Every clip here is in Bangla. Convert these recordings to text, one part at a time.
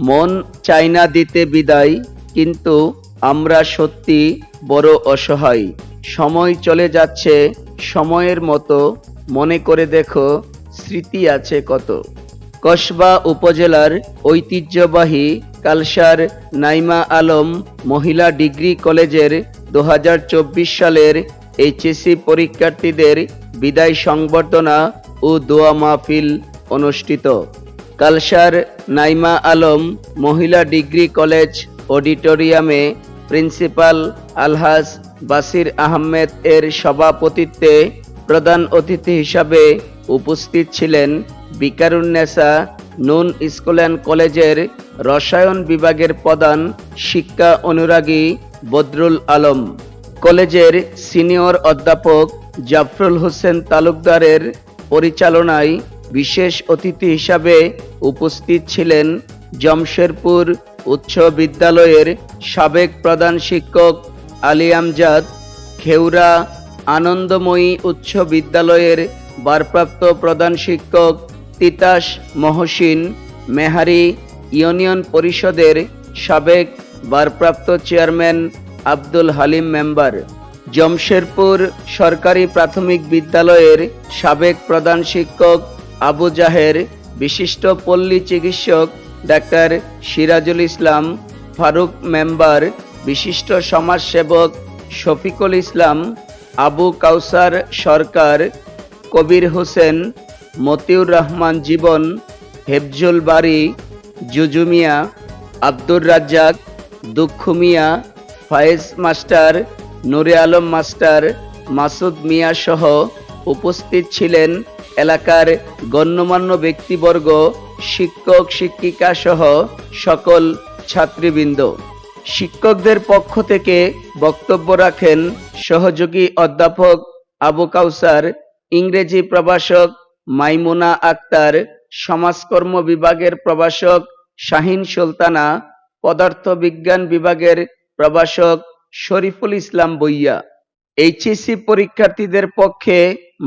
মন চায় না দিতে বিদায়, কিন্তু আমরা সত্যি বড় অসহায়। সময় চলে যাচ্ছে সময়ের মতো, মনে করে দেখো স্মৃতি আছে কত। কসবা উপজেলার ঐতিহ্যবাহী কালসার নাইমা আলম মহিলা ডিগ্রি কলেজের 2024 সালের এইচএসসি পরীক্ষার্থীদের বিদায় সংবর্ধনা ও দোয়া মাহফিল অনুষ্ঠিত। কালসার নাইমা আলম মহিলা ডিগ্রি কলেজ অডিটোরিয়ামে প্রিন্সিপাল আলহাজ বাসির আহমেদ এর সভাপতিত্বে প্রধান অতিথি হিসাবে উপস্থিত ছিলেন বিকারুন্নেসা নুন স্কুল অ্যান্ড কলেজের রসায়ন বিভাগের প্রধান শিক্ষা অনুরাগী বদরুল আলম। কলেজের সিনিয়র অধ্যাপক জাফরুল হোসেন তালুকদারের পরিচালনায় বিশেষ অতিথি হিসাবে উপস্থিত ছিলেন জমশেরপুর উচ্চ বিদ্যালয়ের সাবেক প্রধান শিক্ষক আলী আমজাদ, খেউরা আনন্দময়ী উচ্চ বিদ্যালয়ের ভারপ্রাপ্ত প্রধান শিক্ষক তিতাস মহসিন, মেহারি ইউনিয়ন পরিষদের সাবেক ভারপ্রাপ্ত চেয়ারম্যান আব্দুল হালিম মেম্বার, জমশেরপুর সরকারি প্রাথমিক বিদ্যালয়ের সাবেক প্রধান শিক্ষক আবু জাহের, বিশিষ্ট পল্লী চিকিৎসক ডাক্তার সিরাজুল ইসলাম ফারুক মেম্বার, বিশিষ্ট সমাজসেবক শফিকুল ইসলাম, আবু কাউসার সরকার, কবির হোসেন, মতিউর রহমান জীবন, হেফজুল বারী, জুজু মিয়া, আব্দুর রাজ্জাক, দুঃখু মিয়া, ফায়েজ মাস্টার, নূরে আলম মাস্টার, মাসুদ মিয়া সহ উপস্থিত ছিলেন এলাকার গণ্যমান্য ব্যক্তিবর্গ, শিক্ষক শিক্ষিকা সহ সকল ছাত্রীবৃন্দ। শিক্ষকদের পক্ষ থেকে বক্তব্য রাখেন সহযোগী অধ্যাপক আবু কাউসার, ইংরেজি প্রভাষক মাইমুনা আক্তার, সমাজকর্ম বিভাগের প্রভাষক শাহিন সুলতানা, পদার্থবিজ্ঞান বিভাগের প্রভাষক শরীফুল ইসলাম বইয়া। এইচএসসি পরীক্ষার্থীদের পক্ষে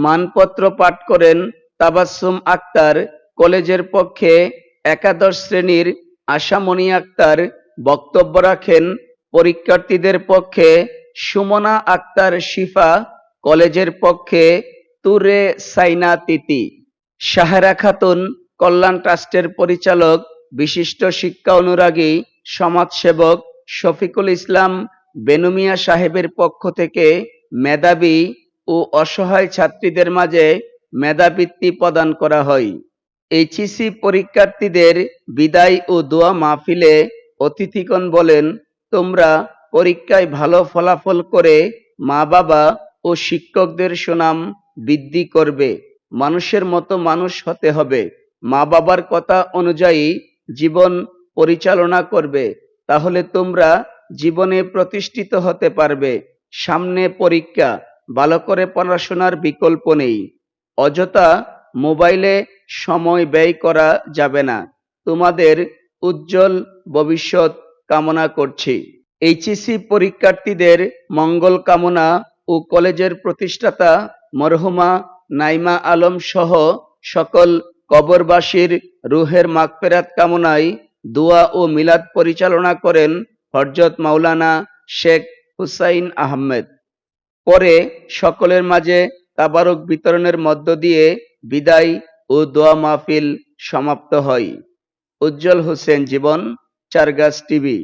মানপত্র পাঠ করেন তাবাসসুম আক্তার, কলেজের পক্ষে একাদশ শ্রেণীর আশামণি আক্তার। বক্তব্য রাখেন পরীক্ষার্থীদের পক্ষে সুমনা আক্তার শিফা, কলেজের পক্ষে তুরে সাইনা তিতি। সাহেরা খাতুন কল্যাণ ট্রাস্টের পরিচালক, বিশিষ্ট শিক্ষা অনুরাগী সমাজসেবক শফিকুল ইসলাম বেনুমিয়া সাহেবের পক্ষ থেকে মেধাবী ও অসহায় ছাত্রীদের মাঝে মেধাবৃত্তি প্রদান করা হয়। এইচএসসি পরীক্ষার্থীদের বিদায় ও দোয়া মাহফিলে অতিথিগণ বলেন, তোমরা পরীক্ষায় ভালো ফলাফল করে মা বাবা ও শিক্ষকদের সুনাম বৃদ্ধি করবে। মানুষের মতো মানুষ হতে হবে, মা বাবার কথা অনুযায়ী জীবন পরিচালনা করবে, তাহলে তোমরা জীবনে প্রতিষ্ঠিত হতে পারবে। সামনে পরীক্ষা, ভালো করে পড়াশোনার বিকল্প নেই। অযথা মোবাইলে সময় ব্যয় করা যাবে না। তোমাদের উজ্জ্বল ভবিষ্যৎ কামনা করছি। এইচএসসি পরীক্ষার্থীদের মঙ্গল কামনা ও কলেজের প্রতিষ্ঠাতা মরহুমা নাইমা আলম সহ সকল কবরবাসীর রুহের মাগফিরাত কামনায় দোয়া ও মিলাদ পরিচালনা করেন হযরত মাওলানা শেখ হুসাইন আহমেদ। পরে সকলের মাঝে তাবারক বিতরণের মধ্য দিয়ে বিদায় ও দোয়া মাহফিল সমাপ্ত হয়। উজ্জ্বল হোসেন জীবন, চারগাছ টিভি।